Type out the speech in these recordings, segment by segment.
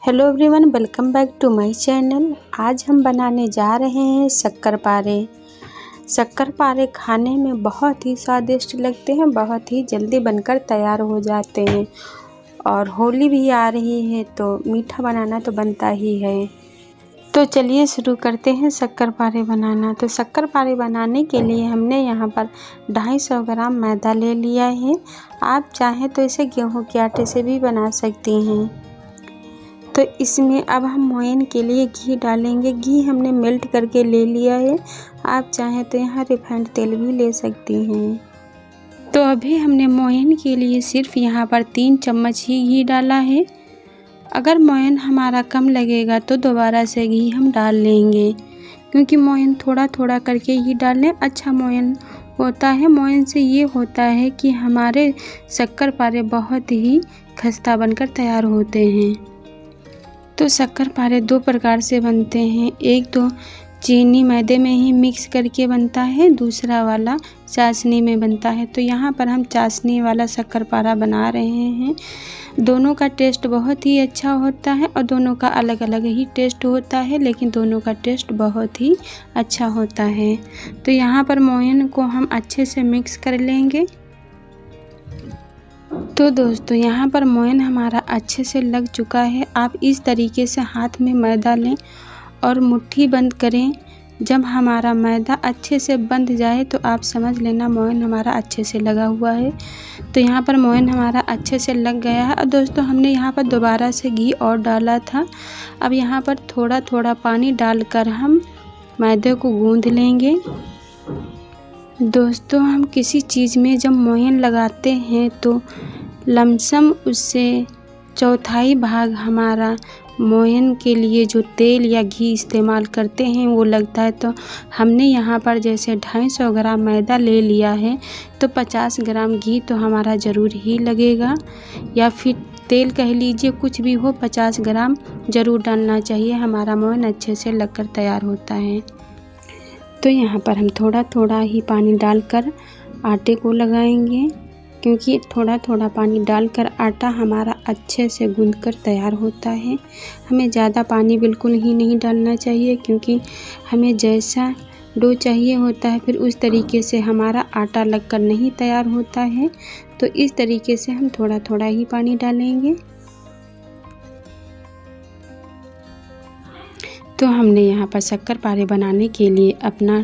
Hello everyone, welcome back to my channel. आज हम बनाने जा रहे हैं शक्करपारे। शक्करपारे खाने में बहुत ही स्वादिष्ट लगते हैं, बहुत ही जल्दी बनकर तैयार हो जाते हैं। और होली भी आ रही है तो मीठा बनाना तो बनता ही है। तो चलिए शुरू करते हैं शक्करपारे बनाना। तो शक्करपारे बनाने के लिए हमने यहाँ पर 250 ग्राम मैदा ले लिया है। आप चाहें तो इसे गेहूं के आटे से भी बना सकती हैं। तो इसमें अब हम मोयन के लिए घी डालेंगे। घी हमने मेल्ट करके ले लिया है। आप चाहें तो यहाँ रिफाइंड तेल भी ले सकती हैं। तो अभी हमने मोयन के लिए सिर्फ यहाँ पर 3 चम्मच ही घी डाला है। अगर मोयन हमारा कम लगेगा तो दोबारा से घी हम डाल लेंगे, क्योंकि मोयन थोड़ा थोड़ा करके ही डालें। अच्छा मोयन होता है। मोयन से ये होता है कि हमारे शक्करपारे बहुत ही खस्ता बनकर तैयार होते हैं। तो शक्करपारे 2 प्रकार से बनते हैं। एक तो चीनी मैदे में ही मिक्स करके बनता है, दूसरा वाला चाशनी में बनता है। तो यहाँ पर हम चाशनी वाला शक्करपारा बना रहे हैं। दोनों का टेस्ट बहुत ही अच्छा होता है और दोनों का अलग अलग ही टेस्ट होता है, लेकिन दोनों का टेस्ट बहुत ही अच्छा होता है। तो यहाँ पर मोयन को हम अच्छे से मिक्स कर लेंगे। तो दोस्तों, यहाँ पर मोयन हमारा अच्छे से लग चुका है। आप इस तरीके से हाथ में मैदा लें और मुट्ठी बंद करें। जब हमारा मैदा अच्छे से बंध जाए तो आप समझ लेना मोयन हमारा अच्छे से लगा हुआ है। तो यहाँ पर मोयन हमारा अच्छे से लग गया है। और दोस्तों, हमने यहाँ पर दोबारा से घी और डाला था। अब यहाँ पर थोड़ा थोड़ा पानी डालकर हम मैदे को गूँध लेंगे। दोस्तों, हम किसी चीज़ में जब मोयन लगाते हैं तो लमसम उससे चौथाई भाग हमारा मोयन के लिए जो तेल या घी इस्तेमाल करते हैं वो लगता है। तो हमने यहाँ पर जैसे 250 ग्राम मैदा ले लिया है तो 50 ग्राम घी तो हमारा ज़रूर ही लगेगा, या फिर तेल कह लीजिए, कुछ भी हो, 50 ग्राम ज़रूर डालना चाहिए। हमारा मोयन अच्छे से लगकर तैयार होता है। तो यहाँ पर हम थोड़ा थोड़ा ही पानी डालकर आटे को लगाएंगे, क्योंकि थोड़ा थोड़ा पानी डालकर आटा हमारा अच्छे से गूंथकर तैयार होता है। हमें ज़्यादा पानी बिल्कुल ही नहीं डालना चाहिए, क्योंकि हमें जैसा डो चाहिए होता है फिर उस तरीके से हमारा आटा लगकर नहीं तैयार होता है। तो इस तरीके से हम थोड़ा थोड़ा ही पानी डालेंगे। तो हमने यहाँ पर शक्करपारे बनाने के लिए अपना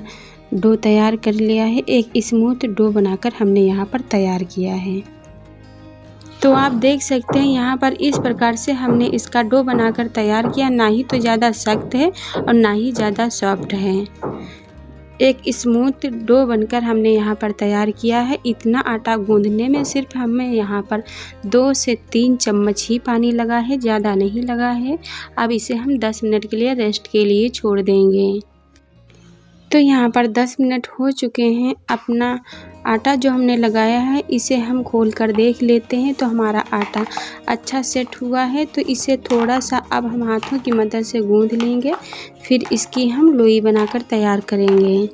डो तैयार कर लिया है। एक स्मूथ डो बनाकर हमने यहाँ पर तैयार किया है। तो आप देख सकते हैं यहाँ पर इस प्रकार से हमने इसका डो बनाकर तैयार किया। ना ही तो ज़्यादा सख्त है और ना ही ज़्यादा सॉफ्ट है। एक स्मूथ डो बनकर हमने यहाँ पर तैयार किया है। इतना आटा गूंदने में सिर्फ हमें यहाँ पर 2 से 3 चम्मच ही पानी लगा है, ज़्यादा नहीं लगा है। अब इसे हम 10 मिनट के लिए रेस्ट के लिए छोड़ देंगे। तो यहाँ पर 10 मिनट हो चुके हैं। अपना आटा जो हमने लगाया है इसे हम खोल कर देख लेते हैं। तो हमारा आटा अच्छा सेट हुआ है। तो इसे थोड़ा सा अब हम हाथों की मदद से गूंथ लेंगे, फिर इसकी हम लोई बनाकर तैयार करेंगे।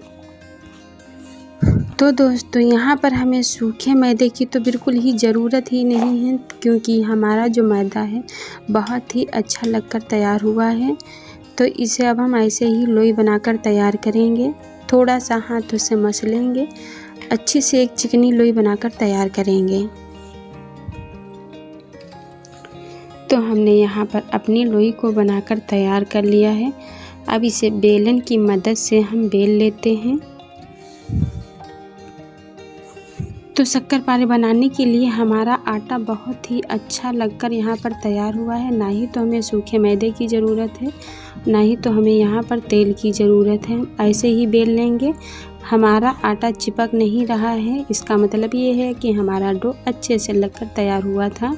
तो दोस्तों, यहाँ पर हमें सूखे मैदे की तो बिल्कुल ही ज़रूरत ही नहीं है, क्योंकि हमारा जो मैदा है बहुत ही अच्छा लगकर तैयार हुआ है। तो इसे अब हम ऐसे ही लोई बनाकर तैयार करेंगे। थोड़ा सा हाथों से मस लेंगे, अच्छी से एक चिकनी लोई बनाकर तैयार करेंगे। तो हमने यहाँ पर अपनी लोई को बनाकर तैयार कर लिया है। अब इसे बेलन की मदद से हम बेल लेते हैं। तो शक्करपारे बनाने के लिए हमारा आटा बहुत ही अच्छा लगकर यहाँ पर तैयार हुआ है। ना ही तो हमें सूखे मैदे की ज़रूरत है, ना ही तो हमें यहाँ पर तेल की ज़रूरत है। ऐसे ही बेल लेंगे। हमारा आटा चिपक नहीं रहा है, इसका मतलब ये है कि हमारा डो अच्छे से लगकर तैयार हुआ था।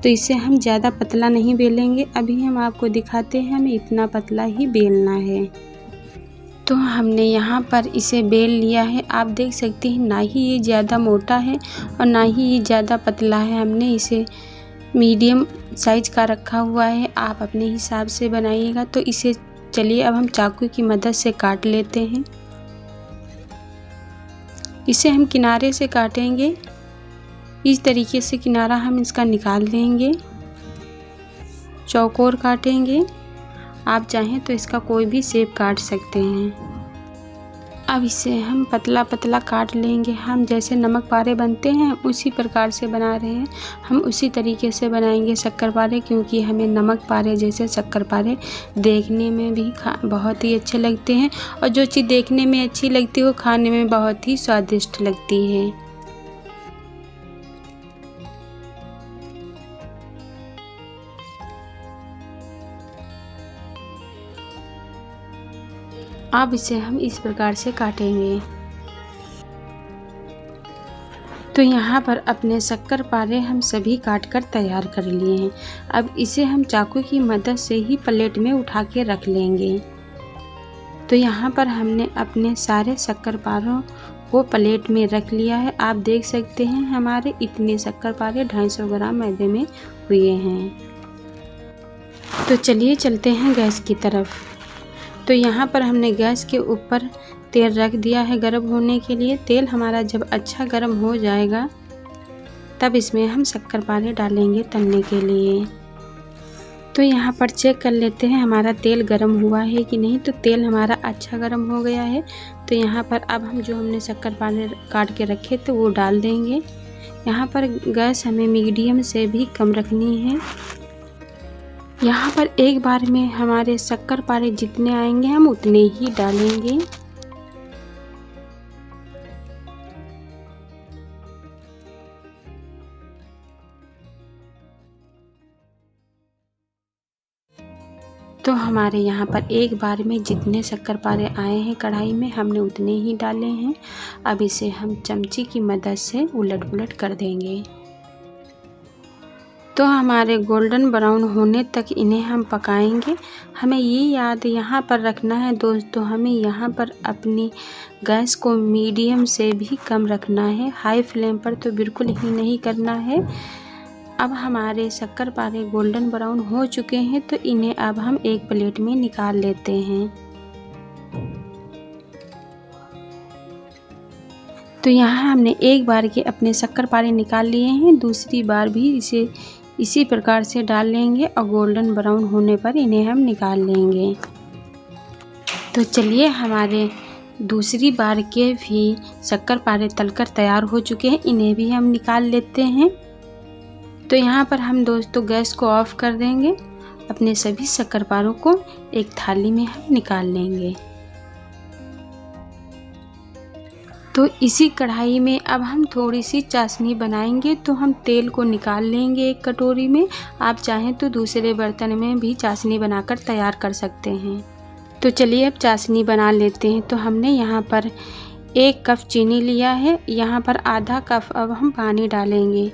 तो इसे हम ज़्यादा पतला नहीं बेलेंगे। अभी हम आपको दिखाते हैं, हमें इतना पतला ही बेलना है। तो हमने यहाँ पर इसे बेल लिया है। आप देख सकते हैं, ना ही ये ज़्यादा मोटा है और ना ही ये ज़्यादा पतला है। हमने इसे मीडियम साइज का रखा हुआ है। आप अपने हिसाब से बनाइएगा। तो इसे चलिए अब हम चाकू की मदद से काट लेते हैं। इसे हम किनारे से काटेंगे। इस तरीके से किनारा हम इसका निकाल देंगे। चौकोर काटेंगे। आप चाहें तो इसका कोई भी शेप काट सकते हैं। अब इसे हम पतला पतला काट लेंगे। हम जैसे नमक पारे बनते हैं उसी प्रकार से बना रहे हैं। हम उसी तरीके से बनाएंगे शक्करपारे, क्योंकि हमें नमक पारे जैसे शक्करपारे देखने में भी बहुत ही अच्छे लगते हैं, और जो चीज़ देखने में अच्छी लगती है वो खाने में बहुत ही स्वादिष्ट लगती है। अब इसे हम इस प्रकार से काटेंगे। तो यहाँ पर अपने शक्करपारे हम सभी काट कर तैयार कर लिए हैं। अब इसे हम चाकू की मदद से ही प्लेट में उठा के रख लेंगे। तो यहाँ पर हमने अपने सारे शक्करपारों को प्लेट में रख लिया है। आप देख सकते हैं हमारे इतने शक्करपारे 250 ग्राम मैदे में हुए हैं। तो चलिए चलते हैं गैस की तरफ। तो यहाँ पर हमने गैस के ऊपर तेल रख दिया है गर्म होने के लिए। तेल हमारा जब अच्छा गर्म हो जाएगा तब इसमें हम शक्करपारे डालेंगे तलने के लिए। तो यहाँ पर चेक कर लेते हैं हमारा तेल गर्म हुआ है कि नहीं। तो तेल हमारा अच्छा गर्म हो गया है। तो यहाँ पर अब हम जो हमने शक्करपारे काट के रखे थे वो डाल देंगे। यहाँ पर गैस हमें मीडियम से भी कम रखनी है। यहाँ पर एक बार में हमारे शक्करपारे जितने आएंगे हम उतने ही डालेंगे। तो हमारे यहाँ पर एक बार में जितने शक्करपारे आए हैं कढ़ाई में हमने उतने ही डाले हैं। अब इसे हम चमची की मदद से उलट पुलट कर देंगे। तो हमारे गोल्डन ब्राउन होने तक इन्हें हम पकाएंगे। हमें ये याद यहाँ पर रखना है दोस्तों, हमें यहाँ पर अपनी गैस को मीडियम से भी कम रखना है, हाई फ्लेम पर तो बिल्कुल ही नहीं करना है। अब हमारे शक्करपारे गोल्डन ब्राउन हो चुके हैं, तो इन्हें अब हम एक प्लेट में निकाल लेते हैं। तो यहाँ हमने एक बार के अपने शक्करपारे निकाल लिए हैं, दूसरी बार भी इसे इसी प्रकार से डाल लेंगे और गोल्डन ब्राउन होने पर इन्हें हम निकाल लेंगे। तो चलिए हमारे दूसरी बार के भी शक्करपारे तलकर तैयार हो चुके हैं, इन्हें भी हम निकाल लेते हैं। तो यहाँ पर हम दोस्तों गैस को ऑफ कर देंगे। अपने सभी शक्करपारों को एक थाली में हम निकाल लेंगे। तो इसी कढ़ाई में अब हम थोड़ी सी चाशनी बनाएंगे। तो हम तेल को निकाल लेंगे एक कटोरी में। आप चाहें तो दूसरे बर्तन में भी चाशनी बनाकर तैयार कर सकते हैं। तो चलिए अब चाशनी बना लेते हैं। तो हमने यहाँ पर 1 कप चीनी लिया है। यहाँ पर आधा कप अब हम पानी डालेंगे,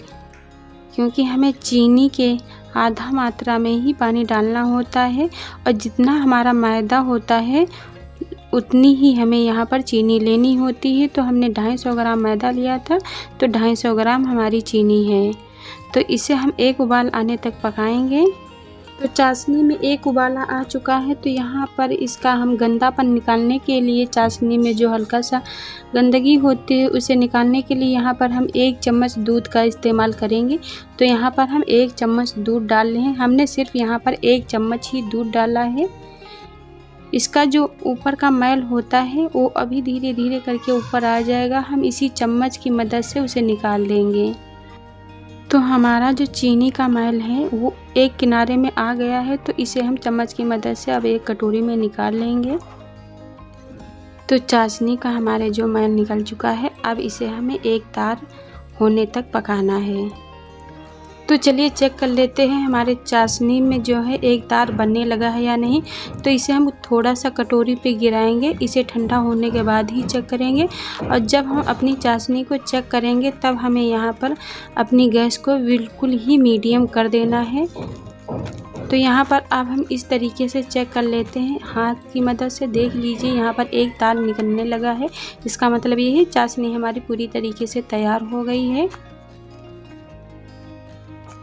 क्योंकि हमें चीनी के आधा मात्रा में ही पानी डालना होता है, और जितना हमारा मैदा होता है उतनी ही हमें यहाँ पर चीनी लेनी होती है। तो हमने 250 ग्राम मैदा लिया था, तो 250 ग्राम हमारी चीनी है। तो इसे हम एक उबाल आने तक पकाएंगे। तो चाशनी में एक उबाला आ चुका है। तो यहाँ पर इसका हम गंदापन निकालने के लिए, चाशनी में जो हल्का सा गंदगी होती है उसे निकालने के लिए यहाँ पर हम 1 चम्मच दूध का इस्तेमाल करेंगे। तो यहाँ पर हम 1 चम्मच दूध डाल रहे हैं। हमने सिर्फ यहाँ पर 1 चम्मच ही दूध डाला है। इसका जो ऊपर का मैल होता है वो अभी धीरे धीरे करके ऊपर आ जाएगा। हम इसी चम्मच की मदद से उसे निकाल देंगे। तो हमारा जो चीनी का मैल है वो एक किनारे में आ गया है। तो इसे हम चम्मच की मदद से अब एक कटोरी में निकाल लेंगे। तो चाशनी का हमारे जो मैल निकल चुका है, अब इसे हमें एक तार होने तक पकाना है। तो चलिए चेक कर लेते हैं हमारे चाशनी में जो है एक तार बनने लगा है या नहीं। तो इसे हम थोड़ा सा कटोरी पे गिराएंगे। इसे ठंडा होने के बाद ही चेक करेंगे, और जब हम अपनी चाशनी को चेक करेंगे तब हमें यहाँ पर अपनी गैस को बिल्कुल ही मीडियम कर देना है। तो यहाँ पर अब हम इस तरीके से चेक कर लेते हैं, हाथ की मदद से देख लीजिए यहाँ पर एक तार निकलने लगा है। इसका मतलब ये है चाशनी हमारी पूरी तरीके से तैयार हो गई है।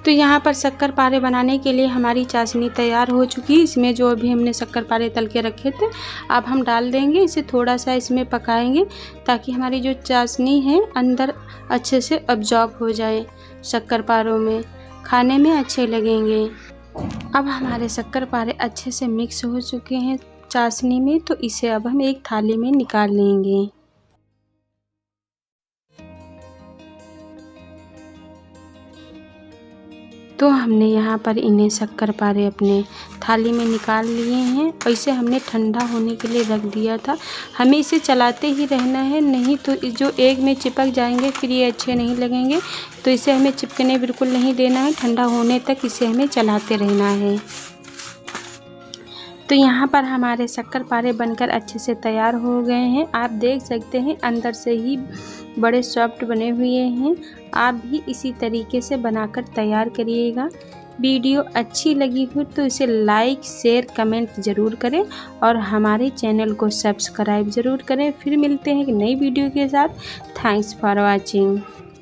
तो यहाँ पर शक्करपारे बनाने के लिए हमारी चाशनी तैयार हो चुकी है। इसमें जो भी हमने शक्करपारे तल के रखे थे अब हम डाल देंगे। इसे थोड़ा सा इसमें पकाएंगे ताकि हमारी जो चाशनी है अंदर अच्छे से अब्जॉर्ब हो जाए, शक्करपारों में खाने में अच्छे लगेंगे। अब हमारे शक्करपारे अच्छे से मिक्स हो चुके हैं चाशनी में, तो इसे अब हम एक थाली में निकाल लेंगे। तो हमने यहाँ पर इन्हें शक्करपारे अपने थाली में निकाल लिए हैं और इसे हमने ठंडा होने के लिए रख दिया था। हमें इसे चलाते ही रहना है, नहीं तो जो एग में चिपक जाएंगे फिर ये अच्छे नहीं लगेंगे। तो इसे हमें चिपकने बिल्कुल नहीं देना है, ठंडा होने तक इसे हमें चलाते रहना है। तो यहाँ पर हमारे शक्करपारे बनकर अच्छे से तैयार हो गए हैं। आप देख सकते हैं अंदर से ही बड़े सॉफ्ट बने हुए हैं। आप भी इसी तरीके से बनाकर तैयार करिएगा। वीडियो अच्छी लगी हो तो इसे लाइक शेयर कमेंट ज़रूर करें और हमारे चैनल को सब्सक्राइब ज़रूर करें। फिर मिलते हैं एक नई वीडियो के साथ। Thanks for watching.